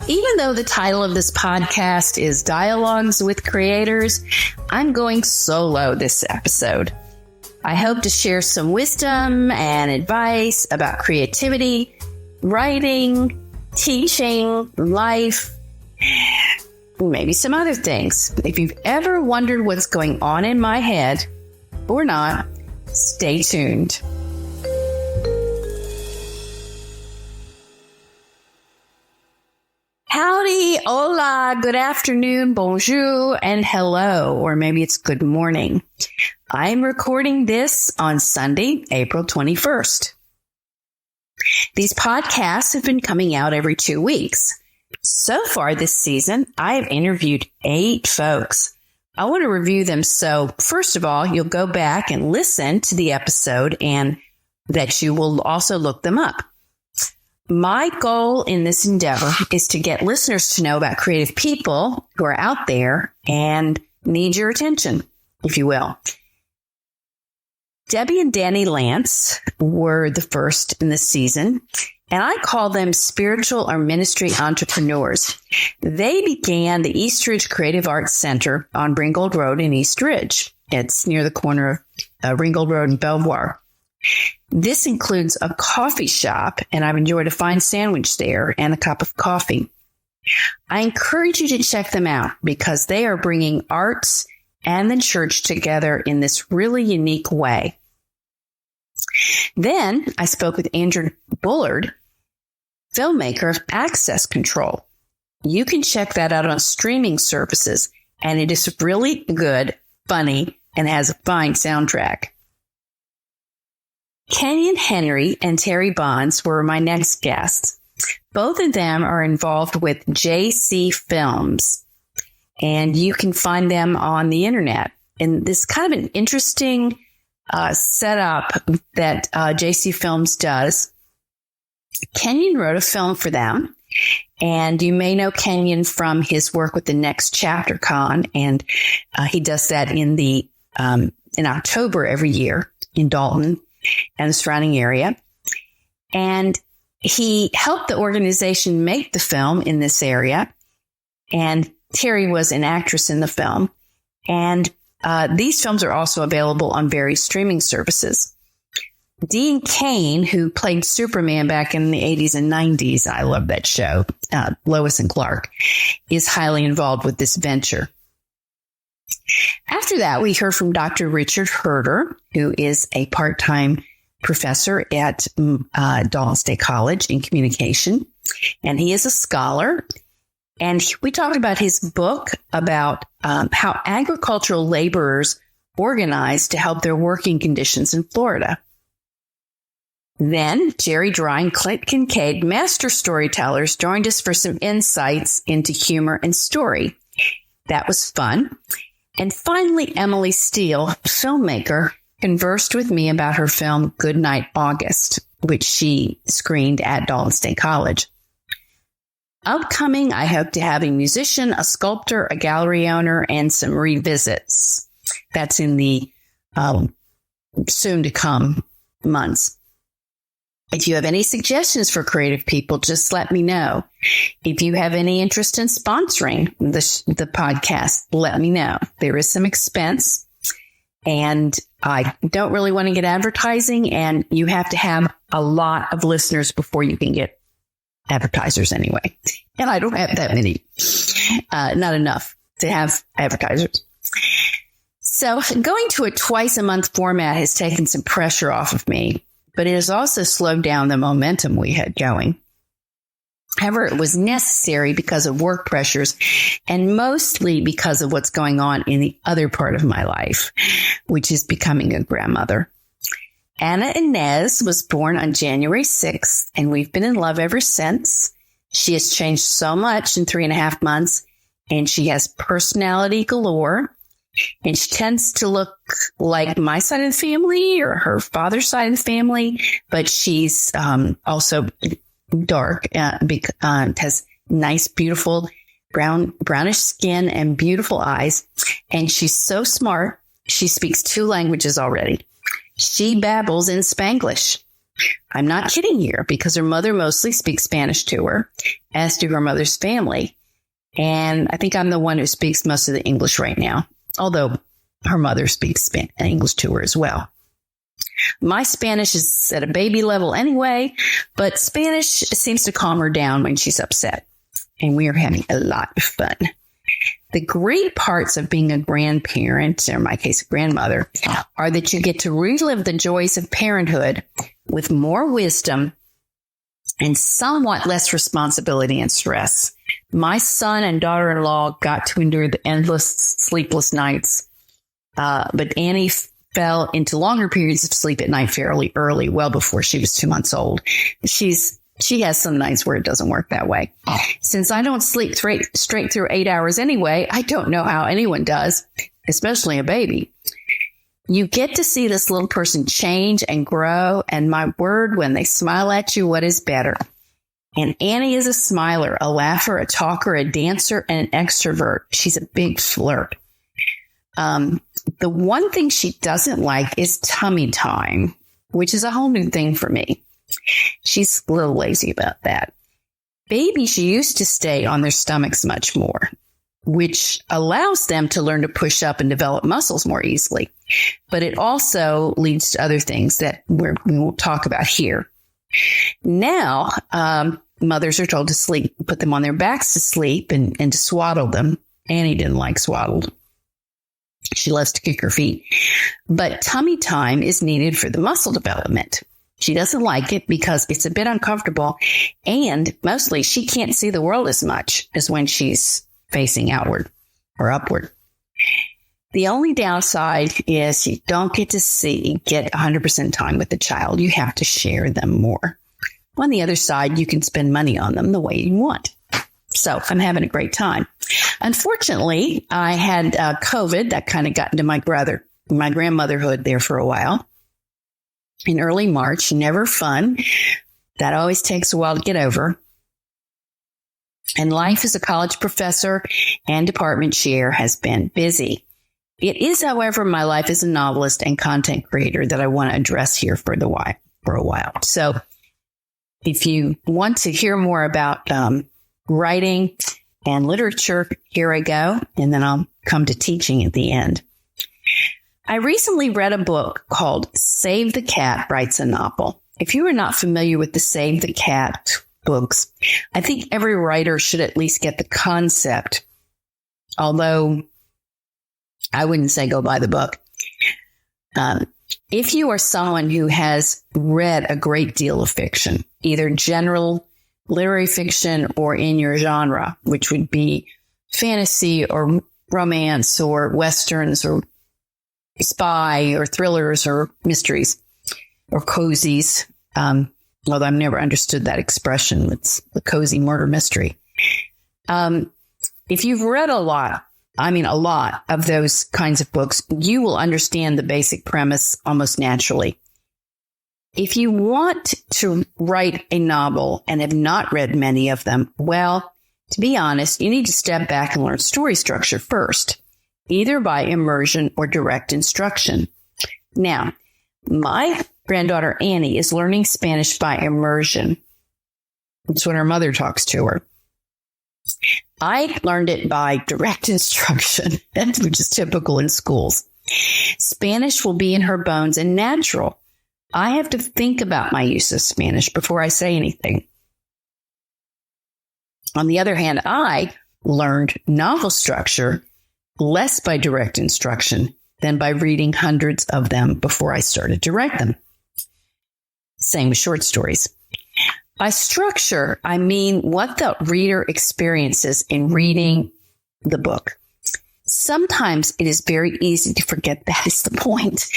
Even though the title of this podcast is Dialogues with Creators, I'm going solo this episode. I hope to share some wisdom and advice about creativity, writing, teaching, life, maybe some other things. If you've ever wondered what's going on in my head, or not, stay tuned. Howdy, hola, good afternoon, bonjour, and hello, or maybe it's good morning. I'm recording this on Sunday, April 21st. These podcasts have been coming out every 2 weeks. So far this season, I have interviewed 8 folks. I want to review them. So first of all, you'll go back and listen to the episode and that you will also look them up. My goal in this endeavor is to get listeners to know about creative people who are out there and need your attention, if you will. Debbie and Danny Lance were the first in this season, and I call them spiritual or ministry entrepreneurs. They began the East Ridge Creative Arts Center on Ringgold Road in East Ridge. It's near the corner of Ringgold Road and Belvoir. This includes a coffee shop, and I've enjoyed a fine sandwich there and a cup of coffee. I encourage you to check them out because they are bringing arts and the church together in this really unique way. Then I spoke with Andrew Bullard, filmmaker of Access Control. You can check that out on streaming services, and it is really good, funny, and has a fine soundtrack. Kenyon Henry and Terry Bonds were my next guests. Both of them are involved with JC Films, and you can find them on the internet. And this is kind of an interesting setup that JC Films does. Kenyon wrote a film for them, and you may know Kenyon from his work with the Next Chapter Con, and he does that in October every year in Dalton and the surrounding area. And he helped the organization make the film in this area. And Terry was an actress in the film. And these films are also available on various streaming services. Dean Cain, who played Superman back in the 80s and 90s, I love that show, Lois and Clark, is highly involved with this venture. After that, we heard from Dr. Richard Herder, who is a part-time professor at Dalton State College in communication, and he is a scholar. And we talked about his book about how agricultural laborers organize to help their working conditions in Florida. Then Jerry Dry and Clint Kincaid, master storytellers, joined us for some insights into humor and story. That was fun. And finally, Emily Steele, filmmaker, conversed with me about her film Goodnight August, which she screened at Dalton State College. Upcoming, I hope to have a musician, a sculptor, a gallery owner, and some revisits. That's in the soon-to-come months. If you have any suggestions for creative people, just let me know. If you have any interest in sponsoring the podcast, let me know. There is some expense, and I don't really want to get advertising, and you have to have a lot of listeners before you can get advertisers anyway. And I don't have that many, not enough to have advertisers. So going to a twice-a-month format has taken some pressure off of me, but it has also slowed down the momentum we had going. However, it was necessary because of work pressures and mostly because of what's going on in the other part of my life, which is becoming a grandmother. Anna Inez was born on January 6th, and we've been in love ever since. She has changed so much in 3.5 months, and she has personality galore. And she tends to look like my side of the family or her father's side of the family, but she's also dark, has nice, beautiful brownish skin and beautiful eyes. And she's so smart. She speaks 2 languages already. She babbles in Spanglish. I'm not kidding here because her mother mostly speaks Spanish to her, as do her mother's family. And I think I'm the one who speaks most of the English right now, although her mother speaks English to her as well. My Spanish is at a baby level anyway, but Spanish seems to calm her down when she's upset. And we are having a lot of fun. The great parts of being a grandparent, or in my case, a grandmother, are that you get to relive the joys of parenthood with more wisdom and somewhat less responsibility and stress. My son and daughter-in-law got to endure the endless sleepless nights, but Annie fell into longer periods of sleep at night fairly early, well before she was 2 months old. She has some nights where it doesn't work that way. Since I don't sleep straight through 8 hours anyway, I don't know how anyone does, especially a baby. You get to see this little person change and grow, and my word, when they smile at you, what is better? And Annie is a smiler, a laugher, a talker, a dancer, and an extrovert. She's a big flirt. The one thing she doesn't like is tummy time, which is a whole new thing for me. She's a little lazy about that. Babies used to stay on their stomachs much more, which allows them to learn to push up and develop muscles more easily. But it also leads to other things that we won't talk about here. Now, mothers are told to sleep, put them on their backs to sleep and to swaddle them. Annie didn't like swaddled. She loves to kick her feet. But tummy time is needed for the muscle development. She doesn't like it because it's a bit uncomfortable, and mostly she can't see the world as much as when she's facing outward or upward. The only downside is you don't get 100% time with the child. You have to share them more. On the other side, you can spend money on them the way you want. So I'm having a great time. Unfortunately, I had COVID that kind of got into my grandmotherhood there for a while. In early March, never fun. That always takes a while to get over. And life as a college professor and department chair has been busy. It is, however, my life as a novelist and content creator that I want to address here for a while. So if you want to hear more about writing and literature, here I go. And then I'll come to teaching at the end. I recently read a book called Save the Cat Writes a Novel. If you are not familiar with the Save the Cat books, I think every writer should at least get the concept, although I wouldn't say go buy the book. If you are someone who has read a great deal of fiction, either general literary fiction or in your genre, which would be fantasy or romance or westerns or spy or thrillers or mysteries or cozies, although I've never understood that expression. It's the cozy murder mystery. If you've read a lot of those kinds of books, you will understand the basic premise almost naturally. If you want to write a novel and have not read many of them, well, to be honest, you need to step back and learn story structure first, either by immersion or direct instruction. Now, my granddaughter Annie is learning Spanish by immersion. It's when her mother talks to her. I learned it by direct instruction, which is typical in schools. Spanish will be in her bones and natural. I have to think about my use of Spanish before I say anything. On the other hand, I learned novel structure less by direct instruction than by reading hundreds of them before I started to write them. Same with short stories. By structure, I mean what the reader experiences in reading the book. Sometimes it is very easy to forget that is the point.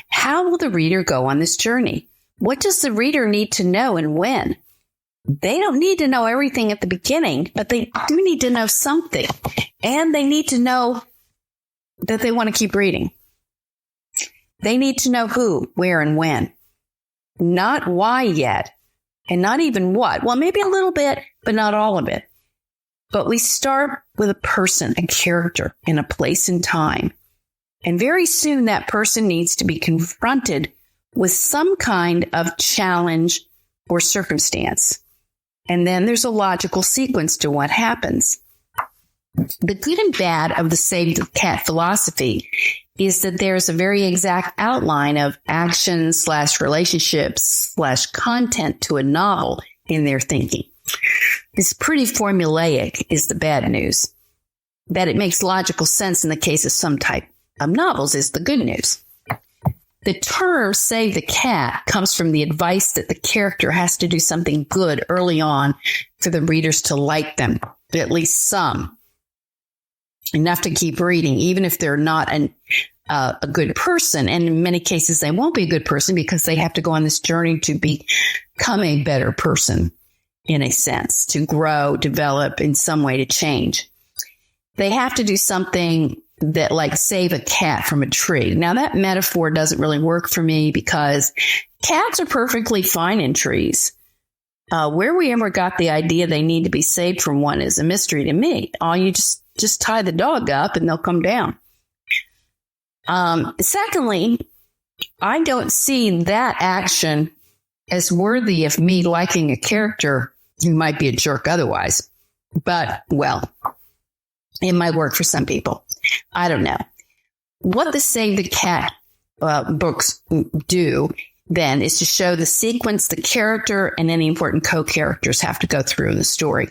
How will the reader go on this journey? What does the reader need to know and when? They don't need to know everything at the beginning, but they do need to know something. And they need to know that they want to keep reading. They need to know who, where, and when. Not why yet, and not even what. Well, maybe a little bit, but not all of it. But we start with a person, a character, in a place and time. And very soon that person needs to be confronted with some kind of challenge or circumstance. And then there's a logical sequence to what happens. The good and bad of the Save the Cat philosophy is that there's a very exact outline of action / relationships / content to a novel in their thinking. It's pretty formulaic is the bad news. That it makes logical sense in the case of some type of novels is the good news. The term Save the Cat comes from the advice that the character has to do something good early on for the readers to like them, at least some. Enough to keep reading, even if they're not a good person. And in many cases, they won't be a good person because they have to go on this journey to become a better person, in a sense, to grow, develop, in some way to change. They have to do something that like save a cat from a tree. Now, that metaphor doesn't really work for me because cats are perfectly fine in trees. Where we ever got the idea they need to be saved from one is a mystery to me. You just tie the dog up and they'll come down. Secondly, I don't see that action as worthy of me liking a character who might be a jerk otherwise. But, well, it might work for some people. I don't know. What the Save the Cat books do then is to show the sequence the character and any important co-characters have to go through in the story.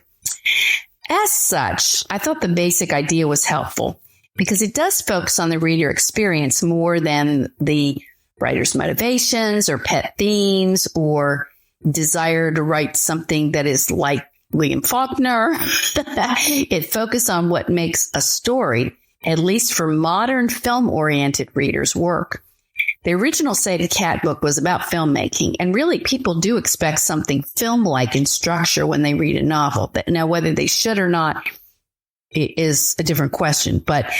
As such, I thought the basic idea was helpful because it does focus on the reader experience more than the writer's motivations or pet themes or desire to write something that is like William Faulkner. It focuses on what makes a story, at least for modern film-oriented readers, work. The original Save the Cat book was about filmmaking, and really people do expect something film-like in structure when they read a novel. Now, whether they should or not is a different question, but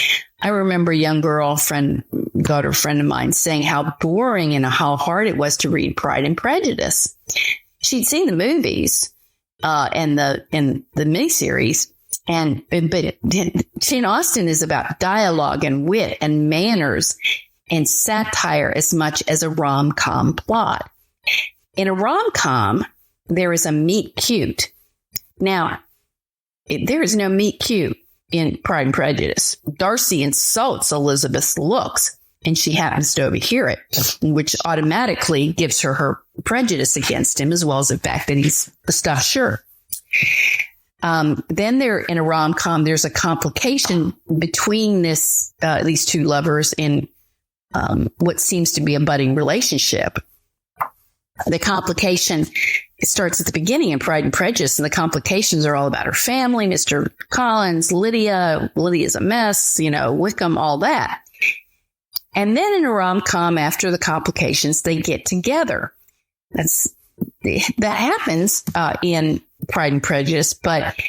I remember a young daughter friend of mine saying how boring and how hard it was to read Pride and Prejudice. She'd seen the movies and the miniseries, but Jane Austen is about dialogue and wit and manners and satire as much as a rom-com plot. In a rom-com, there is a meet cute. Now, there is no meet cute in Pride and Prejudice. Darcy insults Elizabeth's looks, and she happens to overhear it, which automatically gives her prejudice against him, as well as the fact that he's a stuffed shirt. Then in a rom-com, there's a complication between these two lovers in what seems to be a budding relationship. The complication, it starts at the beginning in Pride and Prejudice, and the complications are all about her family, Mr. Collins, Lydia's a mess, Wickham, all that. And then in a rom-com, after the complications, they get together. That happens in Pride and Prejudice, but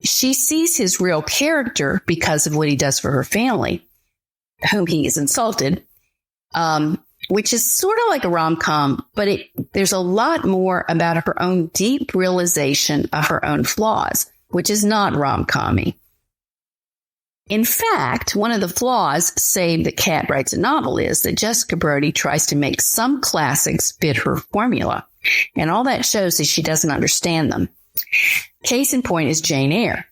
she sees his real character because of what he does for her family, whom he has insulted, which is sort of like a rom-com, but there's a lot more about her own deep realization of her own flaws, which is not rom-com-y. In fact, one of the flaws Save the Cat writes a novel is that Jessica Brody tries to make some classics fit her formula, and all that shows is she doesn't understand them. Case in point is Jane Eyre.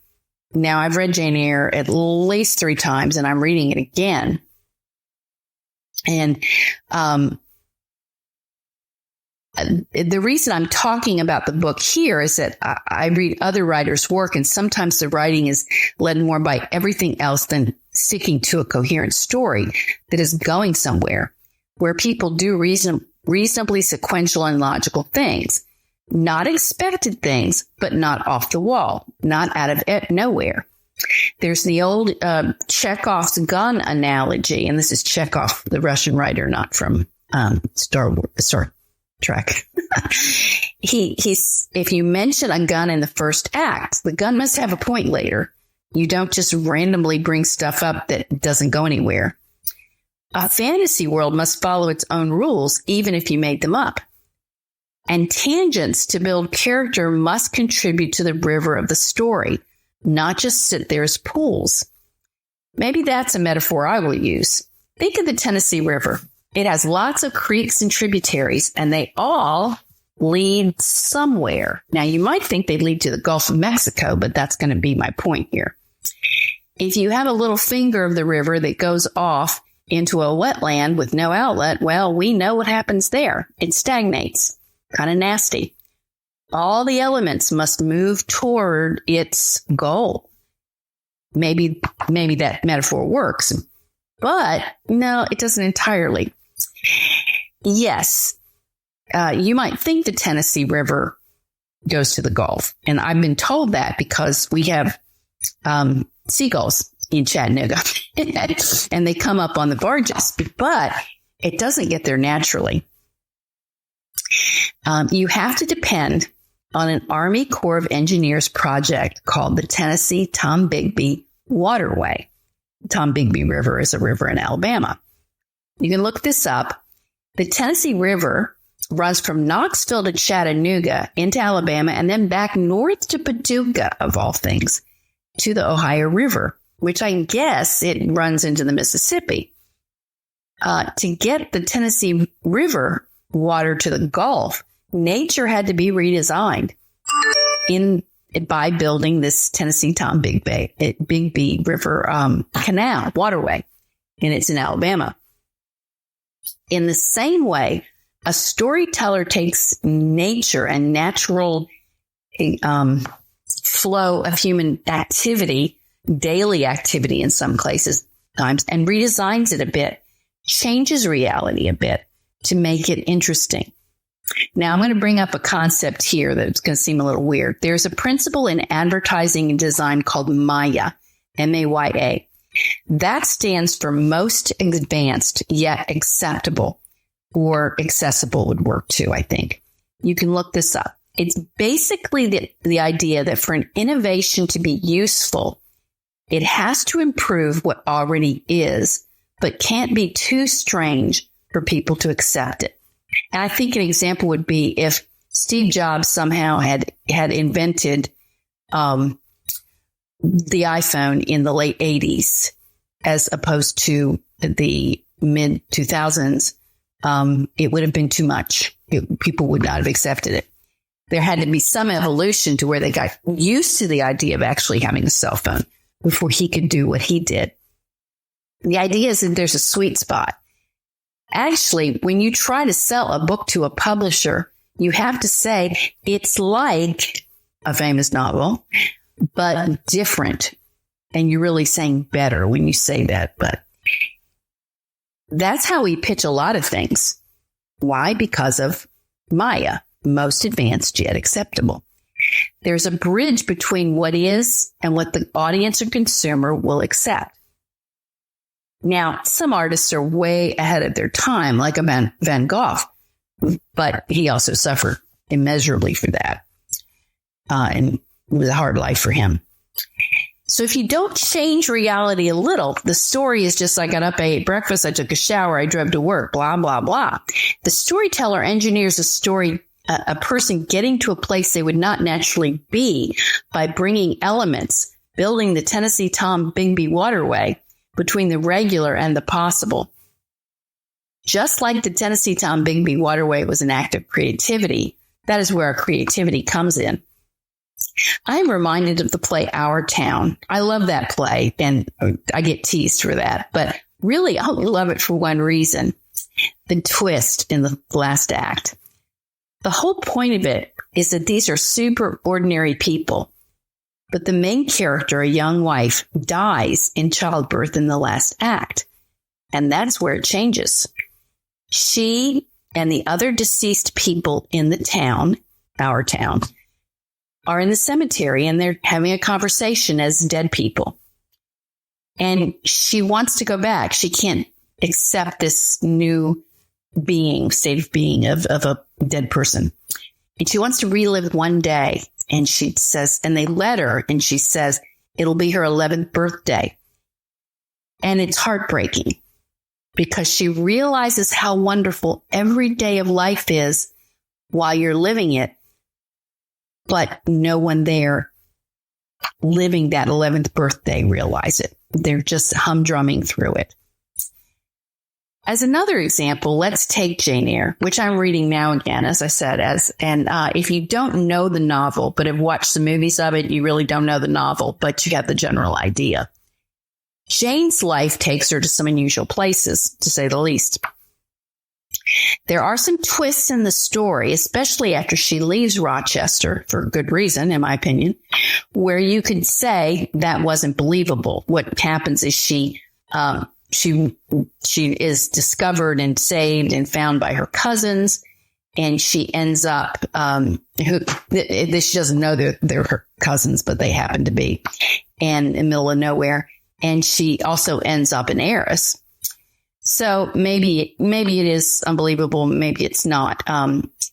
Now, I've read Jane Eyre at least 3 times, and I'm reading it again. And the reason I'm talking about the book here is that I read other writers' work, and sometimes the writing is led more by everything else than sticking to a coherent story that is going somewhere, where people do reasonably sequential and logical things, not expected things, but not off the wall, not out of nowhere. There's the old Chekhov's gun analogy, and this is Chekhov, the Russian writer, not from Star Trek. If you mention a gun in the first act, the gun must have a point later. You don't just randomly bring stuff up that doesn't go anywhere. A fantasy world must follow its own rules, even if you made them up. And tangents to build character must contribute to the river of the story, not just sit there as pools. Maybe that's a metaphor I will use. Think of the Tennessee River. It has lots of creeks and tributaries, and they all lead somewhere. Now, you might think they lead to the Gulf of Mexico, but that's going to be my point here. If you have a little finger of the river that goes off into a wetland with no outlet, well, we know what happens there. It stagnates. Kind of nasty. All the elements must move toward its goal. Maybe that metaphor works, but no, it doesn't entirely. Yes, you might think the Tennessee River goes to the Gulf, and I've been told that because we have seagulls in Chattanooga, and they come up on the barges, but it doesn't get there naturally. You have to depend on an Army Corps of Engineers project called the Tennessee Tombigbee Waterway. Tombigbee River is a river in Alabama. You can look this up. The Tennessee River runs from Knoxville to Chattanooga into Alabama and then back north to Paducah, of all things, to the Ohio River, which I guess it runs into the Mississippi. To get the Tennessee River water to the Gulf, nature had to be redesigned by building this Tennessee Tombigbee River canal waterway, and it's in Alabama. In the same way, a storyteller takes nature and natural flow of human activity, daily activity in some cases, times, and redesigns it a bit, changes reality a bit to make it interesting. Now, I'm going to bring up a concept here that's going to seem a little weird. There's a principle in advertising and design called MAYA, M-A-Y-A. That stands for most advanced yet acceptable, or accessible would work too, I think. You can look this up. It's basically the idea that for an innovation to be useful, it has to improve what already is, but can't be too strange for people to accept it. And I think an example would be if Steve Jobs somehow had invented the iPhone in the late 80s, as opposed to the mid 2000s, it would have been too much. People would not have accepted it. There had to be some evolution to where they got used to the idea of actually having a cell phone before he could do what he did. The idea is that there's a sweet spot. Actually, when you try to sell a book to a publisher, you have to say it's like a famous novel, but different. And you're really saying better when you say that. But that's how we pitch a lot of things. Why? Because of MAYA, most advanced yet acceptable. There's a bridge between what is and what the audience or consumer will accept. Now, some artists are way ahead of their time, like a Van Gogh, but he also suffered immeasurably for that. And it was a hard life for him. So if you don't change reality a little, the story is just, I got up, I ate breakfast, I took a shower, I drove to work, blah, blah, blah. The storyteller engineers a story, a person getting to a place they would not naturally be by bringing elements, building the Tennessee Tombigbee Waterway between the regular and the possible. Just like the Tennessee Tombigbee Waterway was an act of creativity, that is where our creativity comes in. I'm reminded of the play Our Town. I love that play, and I get teased for that. But really, I only love it for one reason, the twist in the last act. The whole point of it is that these are super ordinary people. But the main character, a young wife, dies in childbirth in the last act. And that's where it changes. She and the other deceased people in the town, Our Town, are in the cemetery, and they're having a conversation as dead people. And she wants to go back. She can't accept this new state of being of a dead person. And she wants to relive one day. And she says, and they let her, and she says, it'll be her 11th birthday. And it's heartbreaking because she realizes how wonderful every day of life is while you're living it, but no one there living that 11th birthday realize it. They're just humdrumming through it. As another example, let's take Jane Eyre, which I'm reading now again, as I said, if you don't know the novel, but have watched the movies of it, you really don't know the novel, but you get the general idea. Jane's life takes her to some unusual places, to say the least. There are some twists in the story, especially after she leaves Rochester, for good reason, in my opinion, where you could say that wasn't believable. What happens is she is discovered and saved and found by her cousins, and she ends up, she doesn't know they're her cousins, but they happen to be, and in the middle of nowhere. And she also ends up an heiress. So maybe it is unbelievable. Maybe it's not.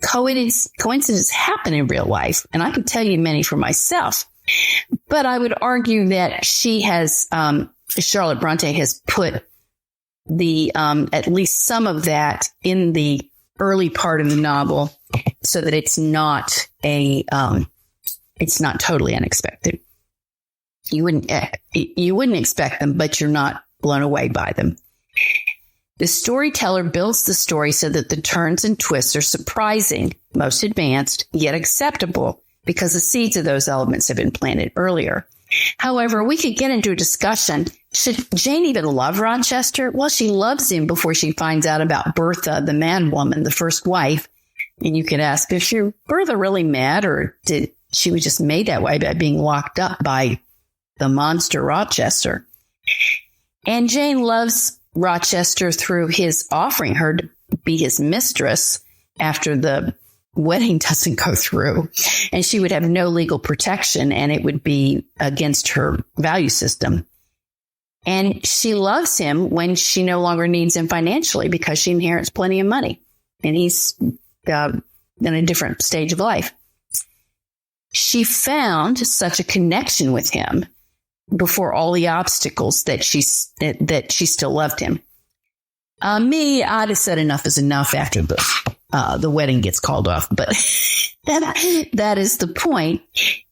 Coincidences happen in real life, and I can tell you many for myself. But I would argue that she has, Charlotte Bronte has put the at least some of that in the early part of the novel, so that it's not totally unexpected. You wouldn't expect them, but you're not blown away by them. The storyteller builds the story so that the turns and twists are surprising, most advanced, yet acceptable, because the seeds of those elements have been planted earlier. However, we could get into a discussion. Should Jane even love Rochester? Well, she loves him before she finds out about Bertha, the mad woman, the first wife. And you could ask, is Bertha really mad, or did she was just made that way by being locked up by the monster Rochester? And Jane loves Rochester through his offering her to be his mistress after the wedding doesn't go through, and she would have no legal protection, and it would be against her value system. And she loves him when she no longer needs him financially, because she inherits plenty of money, and he's in a different stage of life. She found such a connection with him before all the obstacles that she still loved him. I'd have said enough is enough after the wedding gets called off, but that is the point.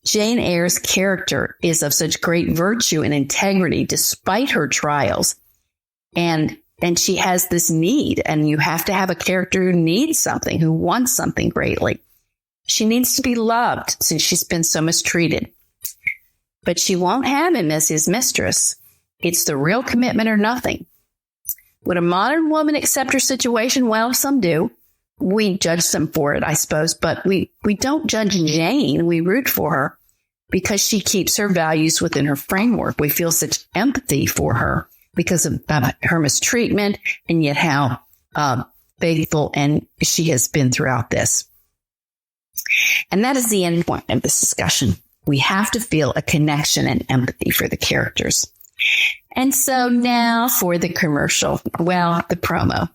Jane Eyre's character is of such great virtue and integrity despite her trials, and she has this need, and you have to have a character who needs something, who wants something greatly. She needs to be loved since she's been so mistreated. But she won't have him as his mistress. It's the real commitment or nothing. Would a modern woman accept her situation? Well, some do. We judge them for it, I suppose, but we don't judge Jane. We root for her because she keeps her values within her framework. We feel such empathy for her because of her mistreatment, and yet how faithful and she has been throughout this. And that is the end point of this discussion. We have to feel a connection and empathy for the characters. And so now for the commercial. Well, the promo.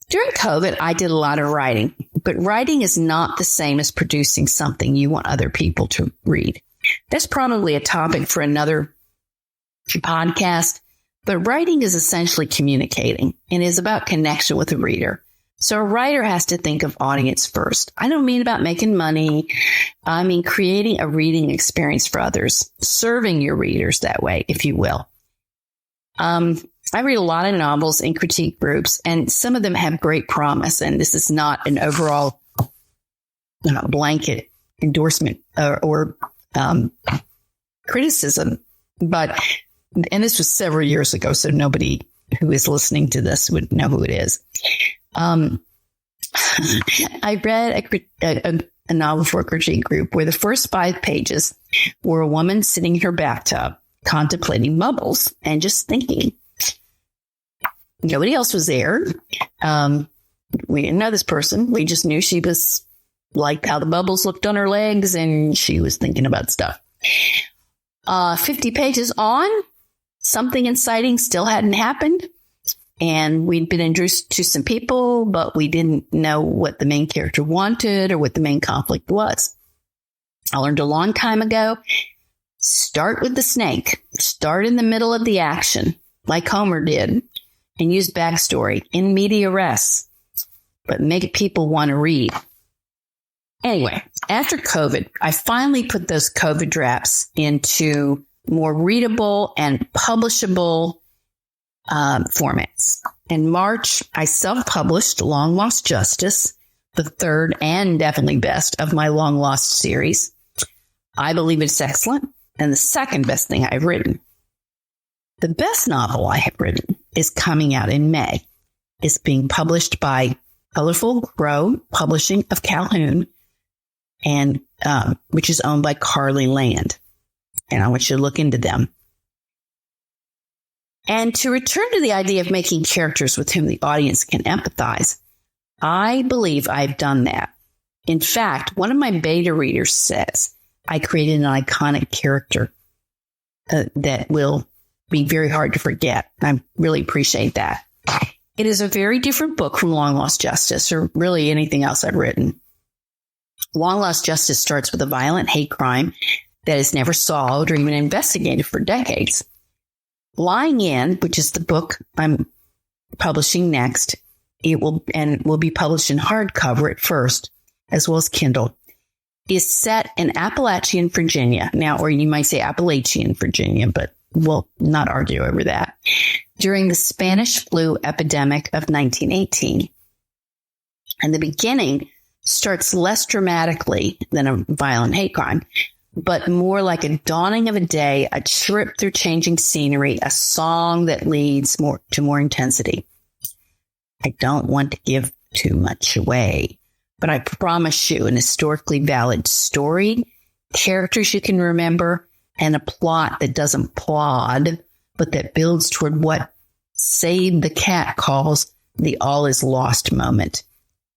During COVID, I did a lot of writing, but writing is not the same as producing something you want other people to read. That's probably a topic for another podcast, but writing is essentially communicating and is about connection with the reader. So a writer has to think of audience first. I don't mean about making money. I mean creating a reading experience for others, serving your readers that way, if you will. I read a lot of novels in critique groups, and some of them have great promise. And this is not an overall blanket endorsement or criticism, and this was several years ago, so nobody who is listening to this would know who it is. I read a novel for a critique group where the first 5 pages were a woman sitting in her bathtub contemplating bubbles and just thinking. Nobody else was there. We didn't know this person. We just knew she was liked how the bubbles looked on her legs, and she was thinking about stuff. 50 pages on, something inciting still hadn't happened. And we'd been introduced to some people, but we didn't know what the main character wanted or what the main conflict was. I learned a long time ago, start with the snake. Start in the middle of the action, like Homer did, and use backstory in media res, but make people want to read. Anyway, after COVID, I finally put those COVID drafts into more readable and publishable formats. In March, I self-published Long Lost Justice, the third and definitely best of my Long Lost series. I believe it's excellent and the second best thing I've written. The best novel I have written is coming out in May. It's being published by Colorful Crow Publishing of Calhoun, and which is owned by Carly Land. And I want you to look into them. And to return to the idea of making characters with whom the audience can empathize, I believe I've done that. In fact, one of my beta readers says I created an iconic character that will be very hard to forget. I really appreciate that. It is a very different book from Long Lost Justice, or really anything else I've written. Long Lost Justice starts with a violent hate crime that is never solved or even investigated for decades. Lying In, which is the book I'm publishing next, it will be published in hardcover at first, as well as Kindle, is set in Appalachian, Virginia. Now, or you might say Appalachian, Virginia, but we'll not argue over that. During the Spanish flu epidemic of 1918. And the beginning starts less dramatically than a violent hate crime, but more like a dawning of a day, a trip through changing scenery, a song that leads to more intensity. I don't want to give too much away, but I promise you an historically valid story, characters you can remember, and a plot that doesn't plod, but that builds toward what Save the Cat calls the all is lost moment.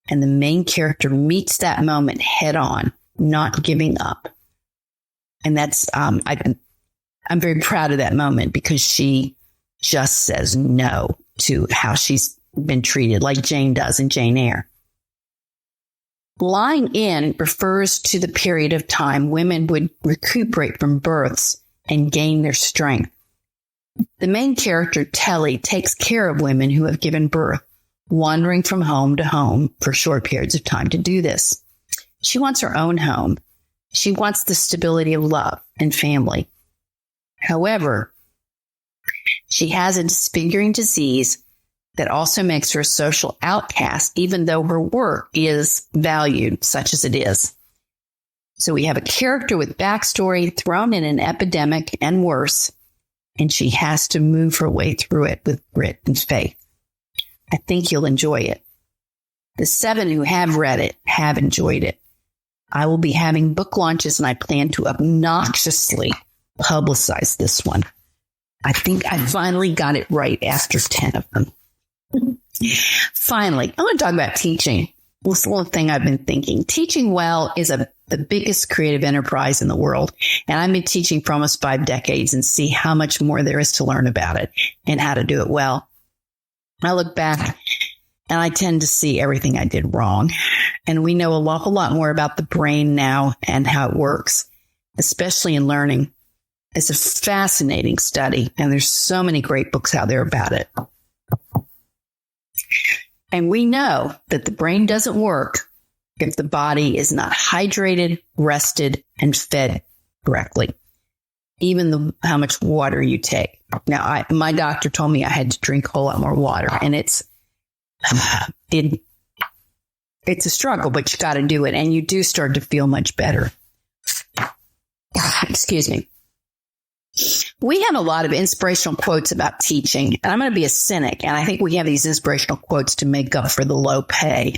And the main character meets that moment head on, not giving up. And that's, I'm very proud of that moment because she just says no to how she's been treated, like Jane does in Jane Eyre. Lying In refers to the period of time women would recuperate from births and gain their strength. The main character, Telly, takes care of women who have given birth, wandering from home to home for short periods of time to do this. She wants her own home. She wants the stability of love and family. However, she has a disfiguring disease that also makes her a social outcast, even though her work is valued, such as it is. So we have a character with backstory thrown in an epidemic and worse, and she has to move her way through it with grit and faith. I think you'll enjoy it. The 7 who have read it have enjoyed it. I will be having book launches, and I plan to obnoxiously publicize this one. I think I finally got it right after 10 of them. Finally, I want to talk about teaching. This little thing I've been thinking. Teaching well is the biggest creative enterprise in the world. And I've been teaching for almost 5 decades and see how much more there is to learn about it and how to do it well. I look back and I tend to see everything I did wrong. And we know a whole lot more about the brain now and how it works, especially in learning. It's a fascinating study, and there's so many great books out there about it. And we know that the brain doesn't work if the body is not hydrated, rested, and fed correctly, even how much water you take. Now, my doctor told me I had to drink a whole lot more water, and it's a struggle, but you got to do it, and you do start to feel much better. Excuse me. We have a lot of inspirational quotes about teaching, and I'm going to be a cynic, and I think we have these inspirational quotes to make up for the low pay.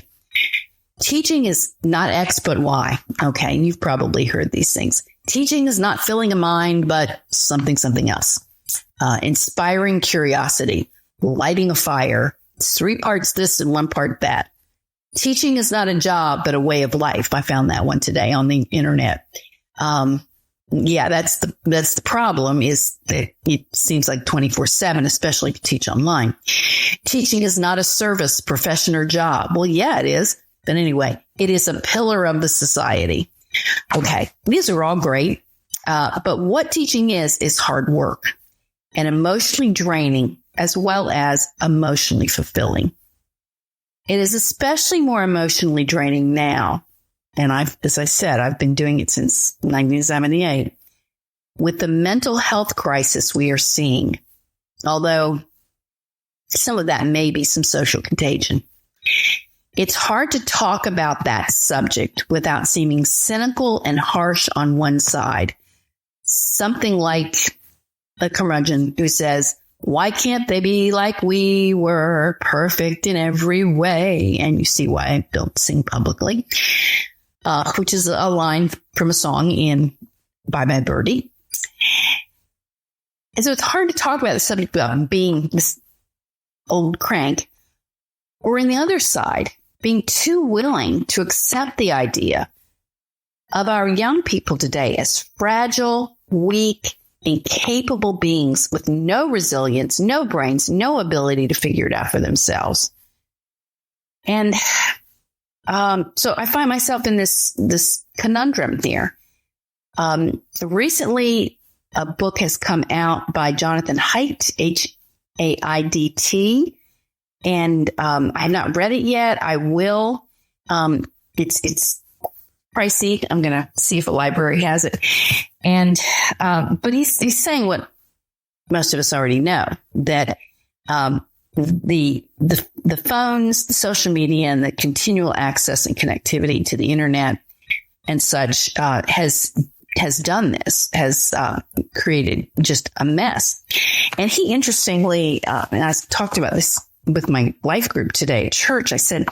Teaching is not X, but Y. Okay, you've probably heard these things. Teaching is not filling a mind, but something else. Inspiring curiosity, lighting a fire. It's 3 parts this and 1 part that. Teaching is not a job, but a way of life. I found that one today on the internet. Yeah, that's the problem, is that it seems like 24/7, especially if you teach online. Teaching is not a service, profession, or job. Well, yeah, it is. But anyway, it is a pillar of the society. Okay, these are all great. But what teaching is hard work and emotionally draining, as well as emotionally fulfilling. It is especially more emotionally draining now. And as I said, I've been doing it since 1978. With the mental health crisis we are seeing, although some of that may be some social contagion. It's hard to talk about that subject without seeming cynical and harsh on one side. Something like a curmudgeon who says, why can't they be like we were, perfect in every way? And you see why I don't sing publicly, which is a line from a song in Bye Bye Birdie. And so it's hard to talk about the subject about being this old crank, or in the other side, being too willing to accept the idea of our young people today as fragile, weak, incapable beings with no resilience, no brains, no ability to figure it out for themselves. And so I find myself in this conundrum here. Recently, a book has come out by Jonathan Haidt, Haidt, and I have not read it yet. I will. It's pricey. I'm going to see if a library has it. And but he's saying what most of us already know, that the phones, the social media, and the continual access and connectivity to the internet and such has done this, has created just a mess. And he interestingly, and I talked about this with my life group today at church, I said,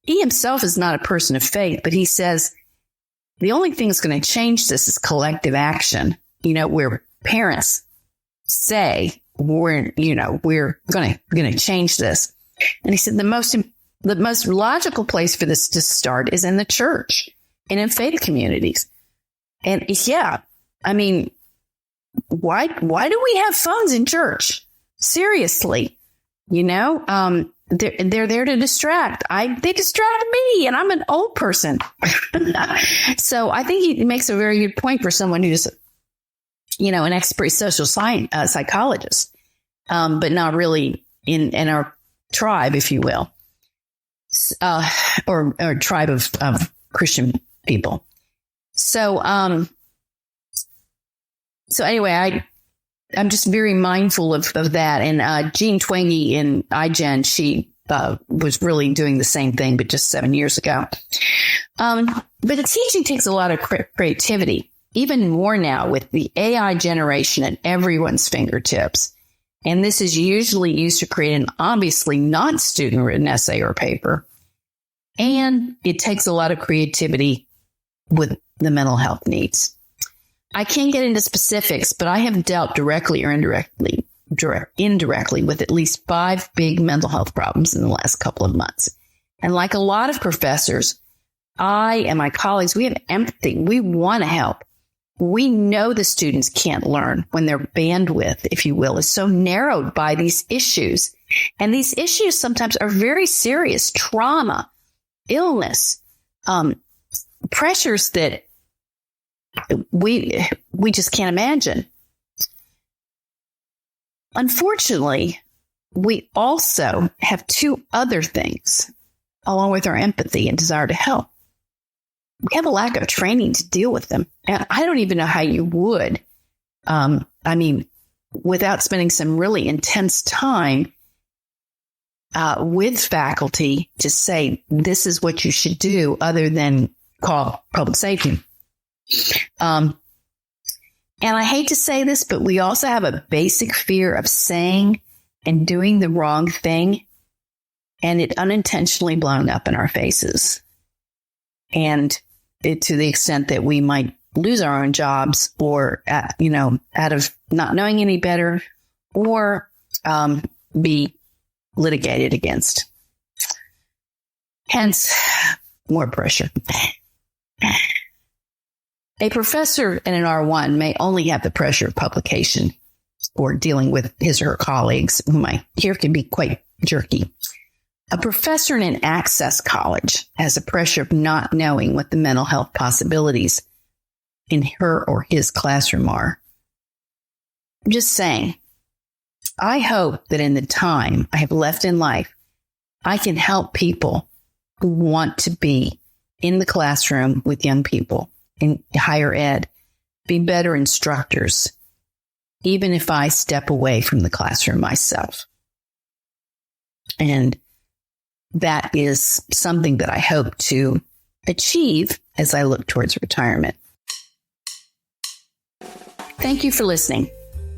he himself is not a person of faith, but he says, the only thing that's going to change this is collective action, where parents say, we're going to change this. And he said, the most logical place for this to start is in the church and in faith communities. And yeah, I mean, why do we have phones in church? Seriously, they're there to distract. They distract me, and I'm an old person. So I think he makes a very good point for someone who's, an expert social science psychologist, but not really in our tribe, if you will, or tribe of Christian people. So anyway, I'm just very mindful of that. And Jean Twenge in iGen, she was really doing the same thing, but just 7 years ago. But the teaching takes a lot of creativity, even more now with the AI generation at everyone's fingertips. And this is usually used to create an obviously not student-written essay or paper. And it takes a lot of creativity with the mental health needs. I can't get into specifics, but I have dealt directly or indirectly with at least 5 big mental health problems in the last couple of months. And like a lot of professors, I and my colleagues, we have empathy. We want to help. We know the students can't learn when their bandwidth, if you will, is so narrowed by these issues. And these issues sometimes are very serious: trauma, illness, pressures that we just can't imagine. Unfortunately, we also have 2 other things, along with our empathy and desire to help. We have a lack of training to deal with them. And I don't even know how you would, without spending some really intense time with faculty to say, this is what you should do, other than call public safety. And I hate to say this, but we also have a basic fear of saying and doing the wrong thing, and it unintentionally blown up in our faces. And to the extent that we might lose our own jobs, or, out of not knowing any better, or be litigated against. Hence, more pressure. A professor in an R1 may only have the pressure of publication or dealing with his or her colleagues, whom I hear can be quite jerky. A professor in an access college has the pressure of not knowing what the mental health possibilities in her or his classroom are. I'm just saying, I hope that in the time I have left in life, I can help people who want to be in the classroom with young people in higher ed, be better instructors, even if I step away from the classroom myself. And that is something that I hope to achieve as I look towards retirement. Thank you for listening.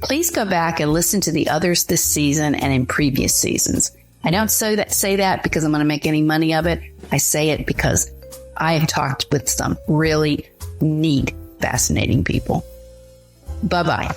Please go back and listen to the others this season and in previous seasons. I don't say that because I'm going to make any money of it. I say it because I have talked with some really neat, fascinating people. Bye-bye.